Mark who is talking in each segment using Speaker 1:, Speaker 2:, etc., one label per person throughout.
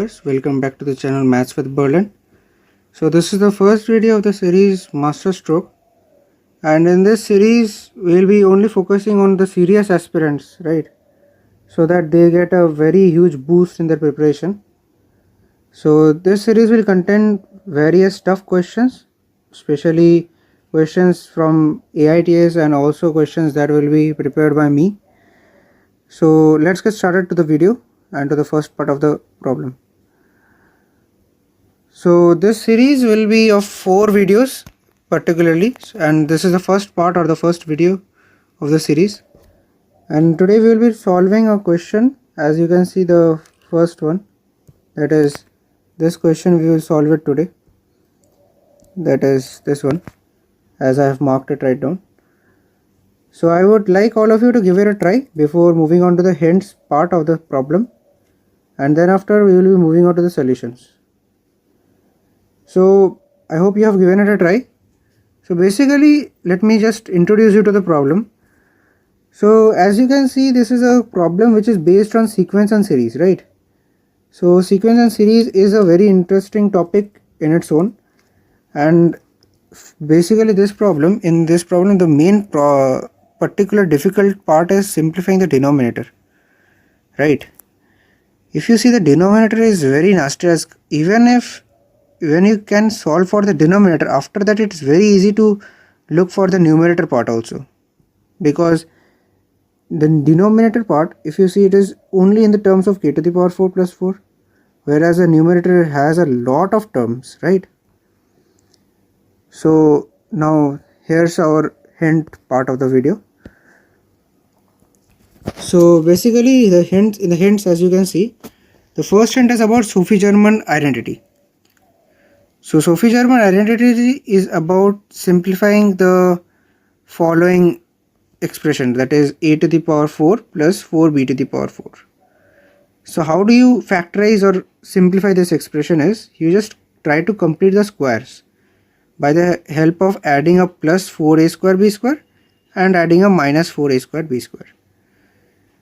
Speaker 1: viewers, welcome back to the channel Maths with Berlin. So this is the first video of the series Master Stroke, and in this series we'll be only focusing on the serious aspirants, right, so that they get a very huge boost in their preparation. So this series will contain various tough questions, especially questions from AITS and also questions that will be prepared by me. So let's get started to the video and to the first part of the problem. So this series will be of 4 videos particularly, and this is the first part or the first video of the series. And today we will be solving a question. As you can see, the first one, that is this question, we will solve it today. That is this one, as I have marked it right down. So I would like all of you to give it a try before moving on to the hints part of the problem, and then after we will be moving on to the solutions. So I hope you have given it a try. So basically, let me just introduce you to the problem. So as you can see, this is a problem which is based on sequence and series, right? So sequence and series is a very interesting topic in its own, and basically in this problem the main particular difficult part is simplifying the denominator, right? If you see, the denominator is very nasty, as when you can solve for the denominator, after that it's very easy to look for the numerator part also, because the denominator part, if you see, it is only in the terms of k to the power 4 plus 4, whereas the numerator has a lot of terms, right? So now here's our hint part of the video. So basically in the hints, as you can see, the first hint is about Sophie-Germain identity. So Sophie-Germain identity is about simplifying the following expression, that is a to the power 4 plus 4b to the power 4. So how do you factorize or simplify this expression is, you just try to complete the squares by the help of adding a plus 4a square b square and adding a minus 4a square b square.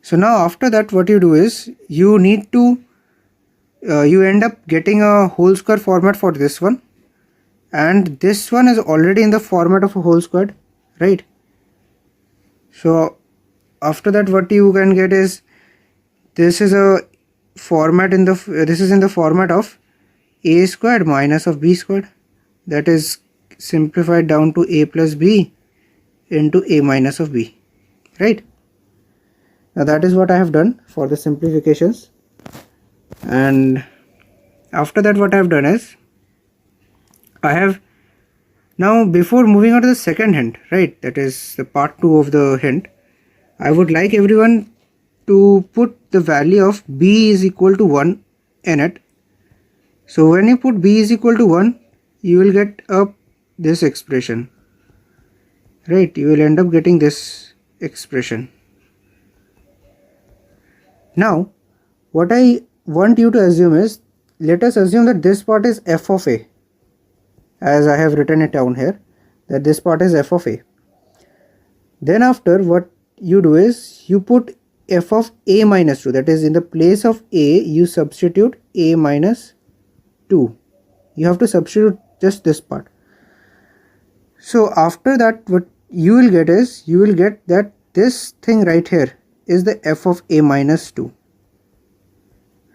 Speaker 1: So now after that, what you do is, you need to you end up getting a whole square format for this one, and this one is already in the format of a whole squared, right? So after that, what you can get is, this is a format in the format of a squared minus of b squared, that is simplified down to a plus b into a minus of b, right? Now that is what I have done for the simplifications. And after that, what I have done is, I have now, before moving on to the second hint, right, that is the part 2 of the hint, I would like everyone to put the value of b is equal to 1 in it. So when you put b is equal to 1, you will get up this expression, right? You will end up getting this expression. Now what I want you to assume is, let us assume that this part is f of a, as I have written it down here, that this part is f of a. Then after, what you do is, you put f of a minus 2, that is in the place of a you substitute a minus 2. You have to substitute just this part. So after that, what you will get is, you will get that this thing right here is the f of a minus 2,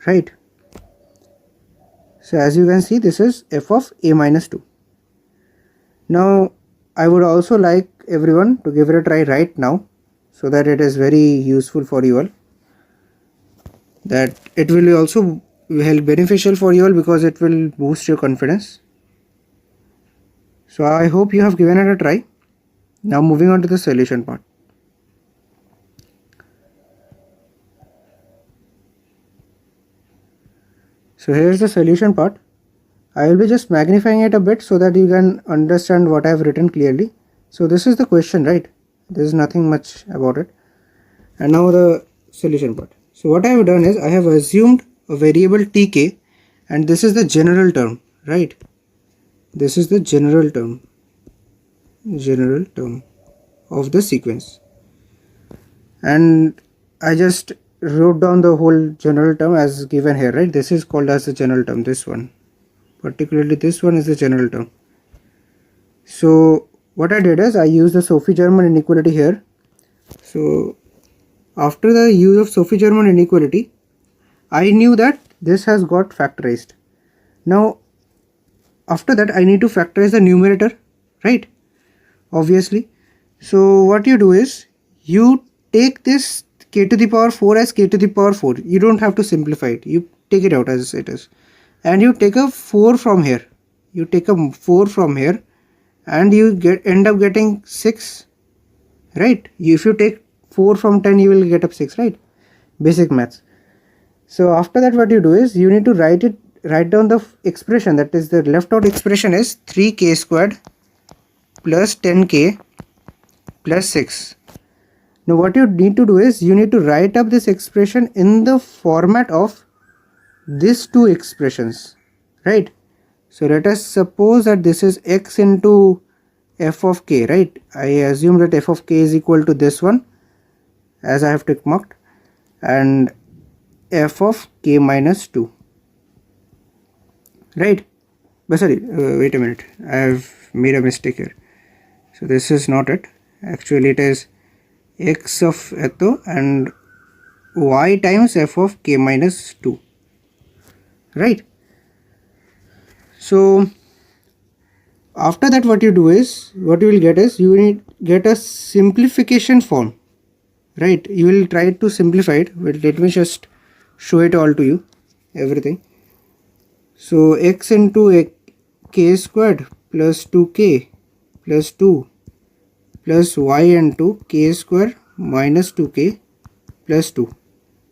Speaker 1: right? So as you can see, this is f of a minus 2. Now I would also like everyone to give it a try right now, so that it is very useful for you all, that it will also help beneficial for you all, because it will boost your confidence. So I hope you have given it a try. Now moving on to the solution part. So here's the solution part. I will be just magnifying it a bit so that you can understand what I have written clearly. So this is the question, right? There is nothing much about it. And now the solution part. So what I have done is, I have assumed a variable tk, and this is the general term, right? This is the general term of the sequence, and I just wrote down the whole general term as given here, right? This is called as the general term. This one, particularly this one, is the general term. So what I did is I used the Sophie-Germain inequality here. So after the use of Sophie-Germain inequality, I knew that this has got factorized. Now after that I need to factorize the numerator, right? Obviously. So what you do is you take this k to the power 4 as k to the power 4. You don't have to simplify it. You take it out as it is. And you take a 4 from here. You take a 4 from here and you end up getting 6, right? If you take 4 from 10, you will get up 6, right? Basic maths. So after that what you do is you need to write down the expression, that is the left out expression is 3k squared plus 10k plus 6. Now what you need to do is you need to write up this expression in the format of these two expressions, right? So let us suppose that this is x into f of k, right? I assume that f of k is equal to this one as I have tick marked, and f of k minus 2, right? But sorry, wait a minute, I have made a mistake here. So this is not it. Actually it is x of ℤ𝕣 and y times f of k minus 2, right? So after that what you do is, what you will get is you will get a simplification form, right? You will try to simplify it. But let me just show it all to you, everything. So x into k squared plus 2k plus 2 plus y into k square minus 2k plus 2,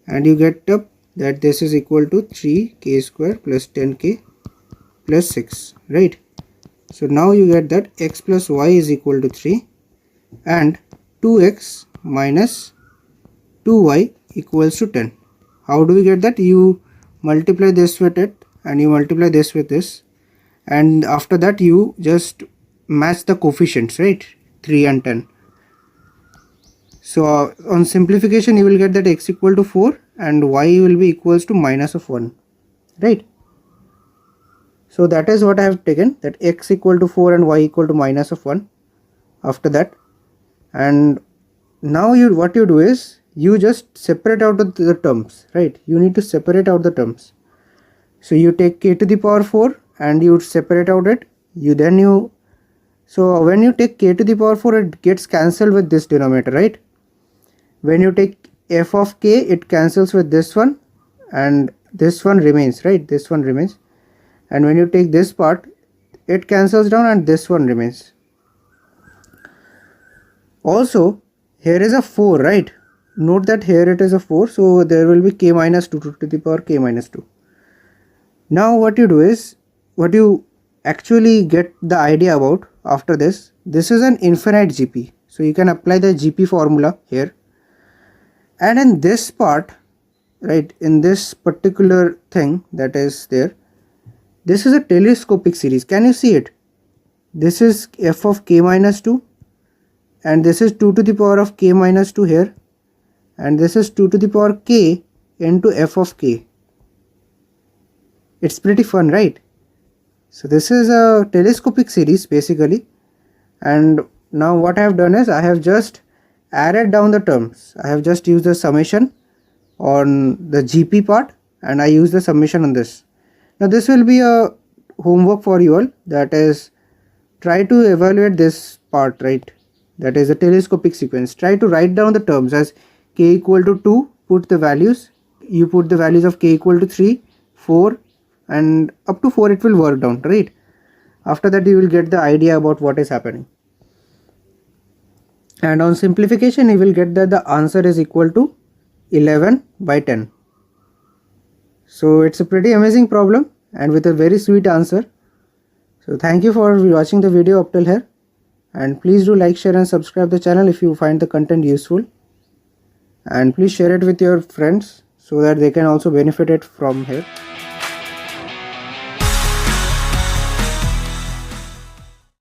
Speaker 1: and you get up that this is equal to 3k square plus 10k plus 6, right? So now you get that x plus y is equal to 3 and 2x minus 2y equals to 10. How do we get that? You multiply this with it and you multiply this with this, and after that you just match the coefficients, right? 3 and 10. So on simplification you will get that x equal to 4 and y will be equals to minus of 1, right? So that is what I have taken, that x equal to 4 and y equal to minus of 1 after that. And now what you do is you just separate out the terms, right? You need to separate out the terms. So you take k to the power 4 and you separate out it. So when you take k to the power 4, it gets cancelled with this denominator, right? When you take f of k, it cancels with this one and this one remains, right? This one remains. And when you take this part, it cancels down and this one remains. Also here is a 4, right? Note that here it is a 4, so there will be k minus 2 to the power k minus 2. Now what you do is, what you actually get the idea about after this is an infinite GP. So you can apply the GP formula here, and in this part, right, in this particular thing that is there, this is a telescopic series. Can you see it? This is f of k minus 2 and this is 2 to the power of k minus 2 here, and this is 2 to the power k into f of k. It's pretty fun, right? So this is a telescopic series basically, and now what I have done is I have just added down the terms. I have just used the summation on the GP part and I use the summation on this. Now this will be a homework for you all, that is, try to evaluate this part, right? That is a telescopic sequence. Try to write down the terms as k equal to 2, put the values, you put the values of k equal to 3, 4 and up to 4 it will work down, right? After that you will get the idea about what is happening. And on simplification you will get that the answer is equal to 11 by 10. So it's a pretty amazing problem and with a very sweet answer. So thank you for watching the video up till here, and please do like, share and subscribe the channel if you find the content useful, and please share it with your friends so that they can also benefit it from here.